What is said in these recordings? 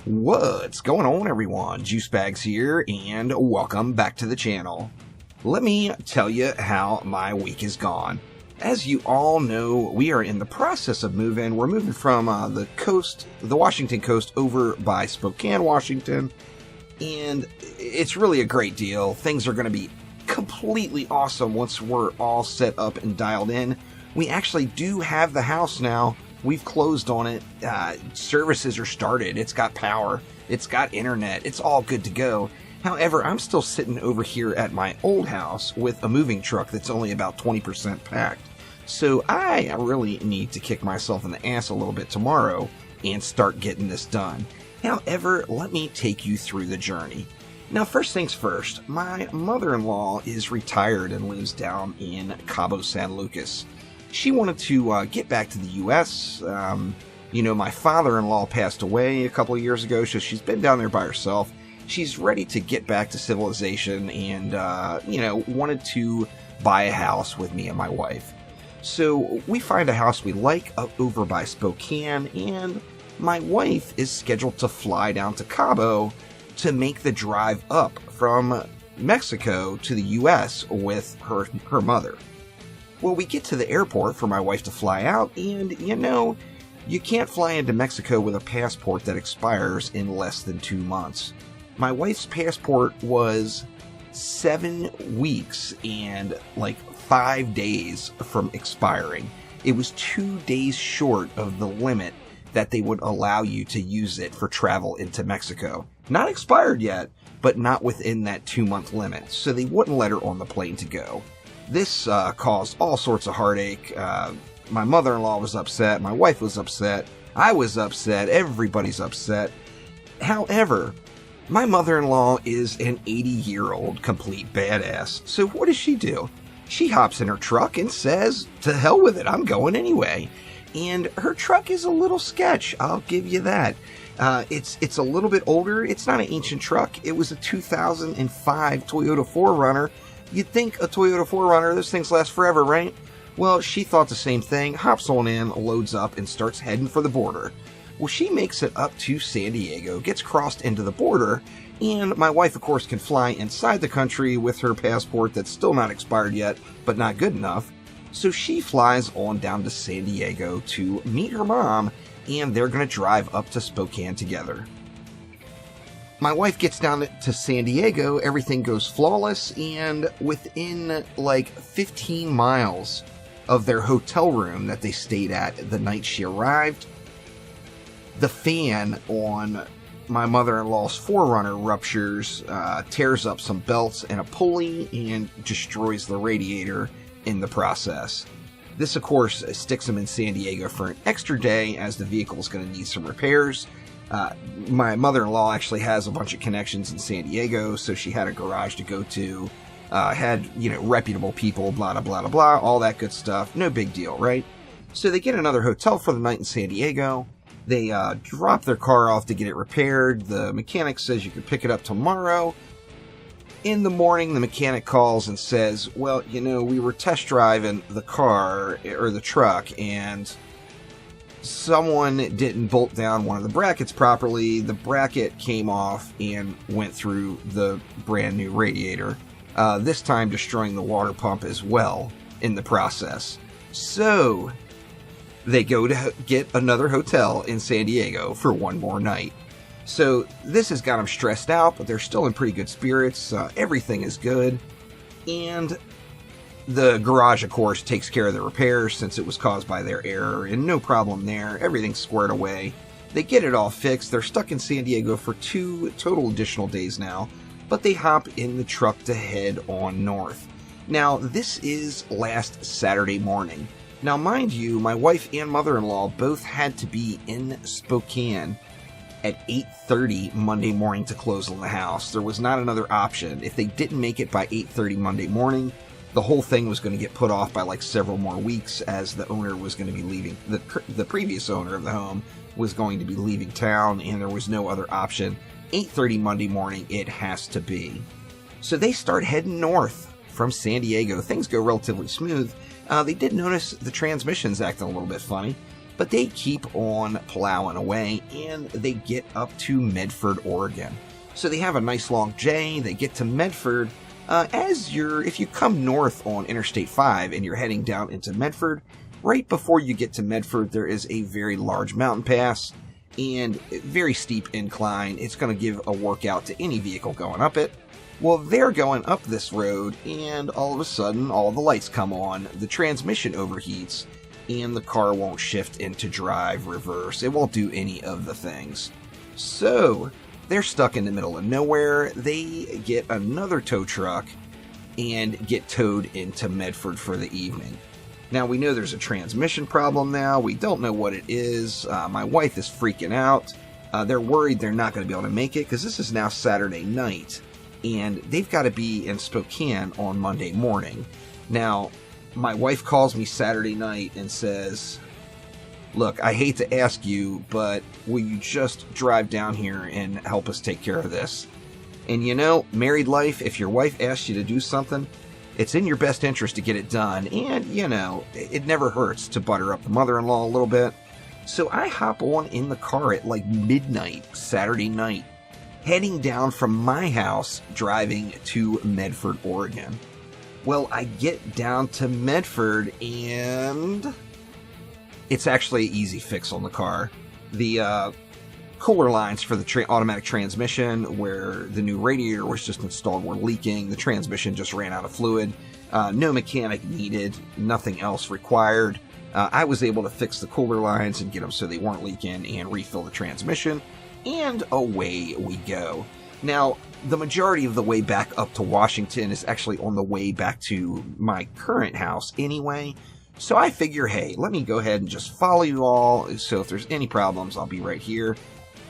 What's going on, everyone? Juicebags here, and welcome back to the channel. Let me tell you how my week is gone. As you all know, we are in the process of moving. We're moving from the Washington coast, over by Spokane, Washington, and it's really a great deal. Things are going to be completely awesome once we're all set up and dialed in. We actually do have the house now. We've closed on it. Services are started. It's got power. It's got internet. It's all good to go. However, I'm still sitting over here at my old house with a moving truck that's only about 20% packed. So I really need to kick myself in the ass a little bit tomorrow and start getting this done. However, let me take you through the journey. Now, first things first, my mother-in-law is retired and lives down in Cabo San Lucas. She wanted to get back to the U.S. My father-in-law passed away a couple of years ago, so she's been down there by herself. She's ready to get back to civilization and, wanted to buy a house with me and my wife. So we find a house we like up over by Spokane, and my wife is scheduled to fly down to Cabo to make the drive up from Mexico to the U.S. with her mother. Well, we get to the airport for my wife to fly out, and, you can't fly into Mexico with a passport that expires in less than 2 months. My wife's passport was 7 weeks and, 5 days from expiring. It was 2 days short of the limit that they would allow you to use it for travel into Mexico. Not expired yet, but not within that 2-month limit, so they wouldn't let her on the plane to go. This caused all sorts of heartache. My mother-in-law was upset, my wife was upset, I was upset, everybody's upset. However, my mother-in-law is an 80-year-old complete badass, so what does she do? She hops in her truck and says, to hell with it, I'm going anyway. And her truck is a little sketch, I'll give you that. It's a little bit older. It's not an ancient truck. It was a 2005 Toyota 4Runner. You'd think a Toyota 4Runner, those things last forever, right? Well, she thought the same thing, hops on in, loads up, and starts heading for the border. Well, she makes it up to San Diego, gets crossed into the border, and my wife, of course, can fly inside the country with her passport that's still not expired yet, but not good enough. So she flies on down to San Diego to meet her mom, and they're going to drive up to Spokane together. My wife gets down to San Diego, everything goes flawless, and within 15 miles of their hotel room that they stayed at the night she arrived, the fan on my mother-in-law's 4Runner ruptures, tears up some belts and a pulley, and destroys the radiator in the process. This, of course, sticks them in San Diego for an extra day, as the vehicle is going to need some repairs. My mother-in-law actually has a bunch of connections in San Diego, so she had a garage to go to, had, reputable people, blah, blah, blah, blah, all that good stuff. No big deal, right? So they get another hotel for the night in San Diego. They drop their car off to get it repaired. The mechanic says you can pick it up tomorrow. In the morning, the mechanic calls and says, well, we were test driving the car, or the truck, and someone didn't bolt down one of the brackets properly. The bracket came off and went through the brand new radiator, this time destroying the water pump as well in the process. So they go to get another hotel in San Diego for one more night. So this has got them stressed out, but they're still in pretty good spirits. Everything is good. And the garage, of course, takes care of the repairs since it was caused by their error, and no problem there. Everything's squared away. They get it all fixed. They're stuck in San Diego for 2 total additional days now, but they hop in the truck to head on north. Now, this is last Saturday morning. Now, mind you, my wife and mother-in-law both had to be in Spokane at 8:30 Monday morning to close on the house. There was not another option. If they didn't make it by 8:30 Monday morning, the whole thing was going to get put off by several more weeks, as the owner was going to be leaving. The previous owner of the home was going to be leaving town, and there was no other option. 8:30 Monday morning, it has to be. So they start heading north from San Diego. Things go relatively smooth. They did notice the transmission's acting a little bit funny. But they keep on plowing away, and they get up to Medford, Oregon. So they have a nice long J. They get to Medford. If you come north on Interstate 5 and you're heading down into Medford, right before you get to Medford, there is a very large mountain pass and very steep incline. It's going to give a workout to any vehicle going up it. Well, they're going up this road, and all of a sudden, all the lights come on, the transmission overheats, and the car won't shift into drive, reverse. It won't do any of the things. So they're stuck in the middle of nowhere. They get another tow truck and get towed into Medford for the evening. Now, we know there's a transmission problem now. We don't know what it is. My wife is freaking out. They're worried they're not going to be able to make it because this is now Saturday night, and they've got to be in Spokane on Monday morning. Now, my wife calls me Saturday night and says, "Look, I hate to ask you, but will you just drive down here and help us take care of this?" And you know, married life, if your wife asks you to do something, it's in your best interest to get it done. And, you know, it never hurts to butter up the mother-in-law a little bit. So I hop on in the car at like midnight Saturday night, heading down from my house, driving to Medford, Oregon. Well, I get down to Medford, and it's actually an easy fix on the car. The cooler lines for the automatic transmission, where the new radiator was just installed, were leaking. The transmission just ran out of fluid. No mechanic needed, nothing else required. I was able to fix the cooler lines and get them so they weren't leaking and refill the transmission, and away we go. Now, the majority of the way back up to Washington is actually on the way back to my current house anyway. So I figure, hey, let me go ahead and just follow you all. So if there's any problems, I'll be right here.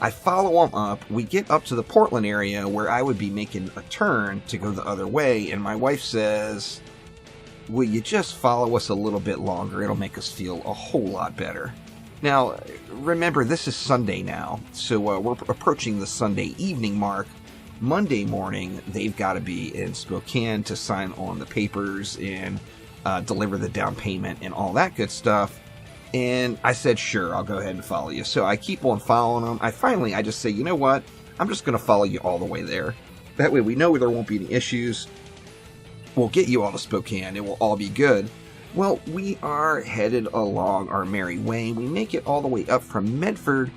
I follow them up. We get up to the Portland area where I would be making a turn to go the other way. And my wife says, "Will you just follow us a little bit longer? It'll make us feel a whole lot better." Now, remember, this is Sunday now. So we're approaching the Sunday evening mark. Monday morning, they've got to be in Spokane to sign on the papers and deliver the down payment and all that good stuff. And I said, sure, I'll go ahead and follow you. So I keep on following them. I just say, you know what? I'm just going to follow you all the way there. That way we know there won't be any issues. We'll get you all to Spokane. It will all be good. Well, we are headed along our merry way. We make it all the way up from Medford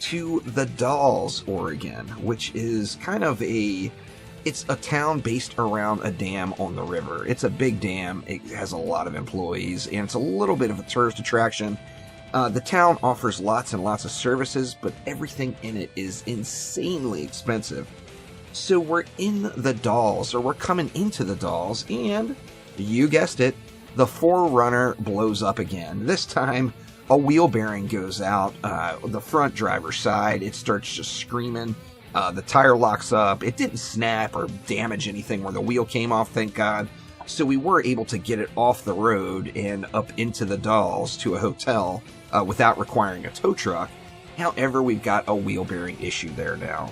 to the Dalles, Oregon, which is kind of it's a town based around a dam on the river. It's a big dam. It has a lot of employees, and it's a little bit of a tourist attraction. The town offers lots and lots of services, but everything in it is insanely expensive. So we're in the Dalles, or we're coming into the Dalles, and you guessed it, the 4Runner blows up again. This time, a wheel bearing goes out, the front driver's side. It starts just screaming. The tire locks up. It didn't snap or damage anything where the wheel came off, thank God. So we were able to get it off the road and up into the Dalles to a hotel without requiring a tow truck. However, we've got a wheel bearing issue there now.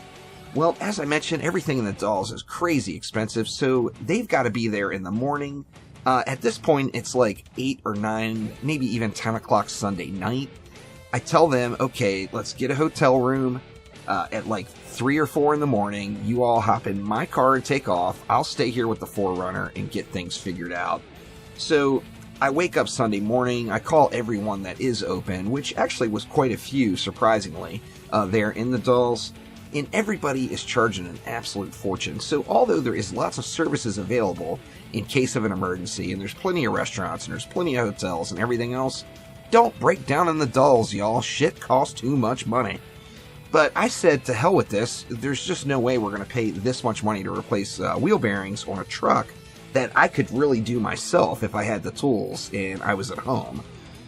Well, as I mentioned, everything in the Dalles is crazy expensive, so they've got to be there in the morning. At this point, it's like 8 or 9, maybe even 10 o'clock Sunday night. I tell them, okay, let's get a hotel room at like 3 or 4 in the morning. You all hop in my car and take off. I'll stay here with the 4Runner and get things figured out. So I wake up Sunday morning. I call everyone that is open, which actually was quite a few, surprisingly, there in the Dalles. And everybody is charging an absolute fortune. So although there is lots of services available in case of an emergency, and there's plenty of restaurants, and there's plenty of hotels and everything else, don't break down in the Dalles, y'all. Shit costs too much money. But I said, to hell with this. There's just no way we're going to pay this much money to replace wheel bearings on a truck that I could really do myself if I had the tools and I was at home.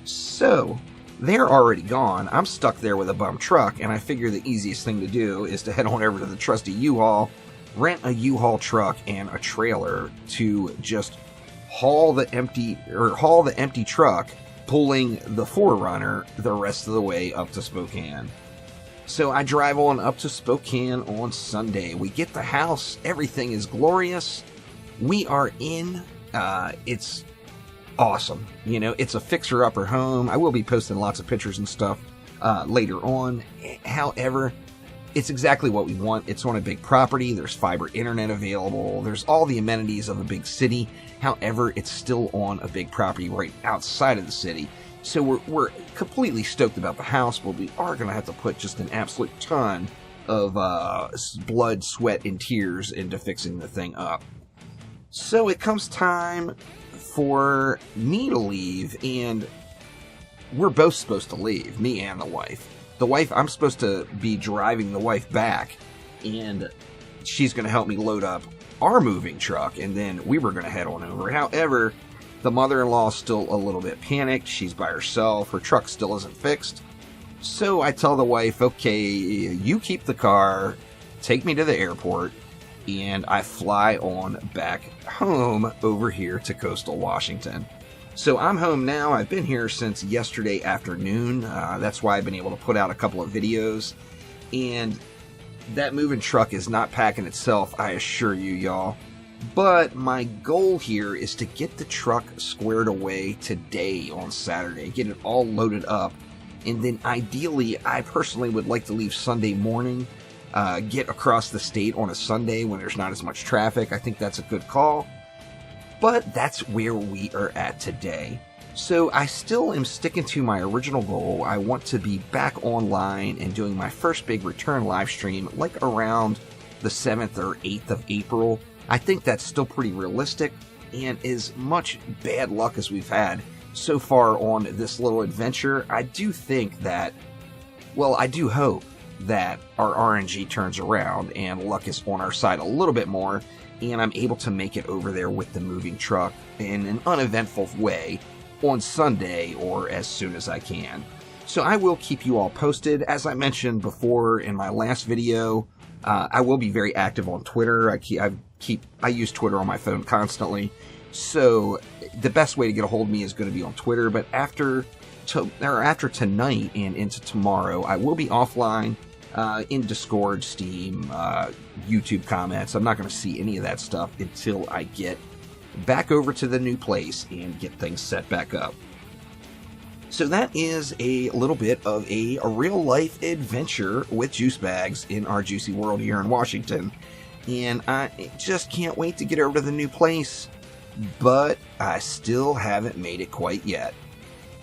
So they're already gone. I'm stuck there with a bum truck, and I figure the easiest thing to do is to head on over to the trusty U-Haul, rent a U-Haul truck and a trailer to just haul the empty truck, pulling the 4Runner the rest of the way up to Spokane. So I drive on up to Spokane on Sunday. We get the house. Everything is glorious. We are in. It's awesome. You know, it's a fixer-upper home. I will be posting lots of pictures and stuff later on. However, it's exactly what we want. It's on a big property. There's fiber internet available. There's all the amenities of a big city. However, it's still on a big property right outside of the city. So we're completely stoked about the house, but we are going to have to put just an absolute ton of blood, sweat, and tears into fixing the thing up. So it comes time for me to leave, and we're both supposed to leave, me and the wife. The wife, I'm supposed to be driving the wife back, and she's going to help me load up our moving truck, and then we were going to head on over. However, the mother-in-law is still a little bit panicked. She's by herself. Her truck still isn't fixed. So I tell the wife, okay, you keep the car, take me to the airport, and I fly on back home over here to coastal Washington. So I'm home now. I've been here since yesterday afternoon. That's why I've been able to put out a couple of videos. And that moving truck is not packing itself, I assure you, y'all. But my goal here is to get the truck squared away today on Saturday, get it all loaded up. And then ideally, I personally would like to leave Sunday morning, get across the state on a Sunday when there's not as much traffic. I think that's a good call. But that's where we are at today. So I still am sticking to my original goal. I want to be back online and doing my first big return live stream like around the 7th or 8th of April. I think that's still pretty realistic, and as much bad luck as we've had so far on this little adventure, I do think that, well, I do hope that our RNG turns around and luck is on our side a little bit more, and I'm able to make it over there with the moving truck in an uneventful way on Sunday or as soon as I can. So I will keep you all posted. As I mentioned before in my last video, I will be very active on Twitter. I use Twitter on my phone constantly. So the best way to get a hold of me is going to be on Twitter. But after tonight and into tomorrow, I will be offline in Discord, Steam, YouTube comments. I'm not going to see any of that stuff until I get back over to the new place and get things set back up. So that is a little bit of a real-life adventure with Juicebags in our juicy world here in Washington. And I just can't wait to get over to the new place, but I still haven't made it quite yet.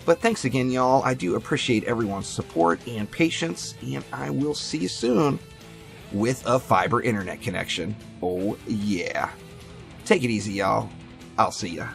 But thanks again, y'all. I do appreciate everyone's support and patience, and I will see you soon with a fiber internet connection. Oh, yeah. Take it easy, y'all. I'll see ya.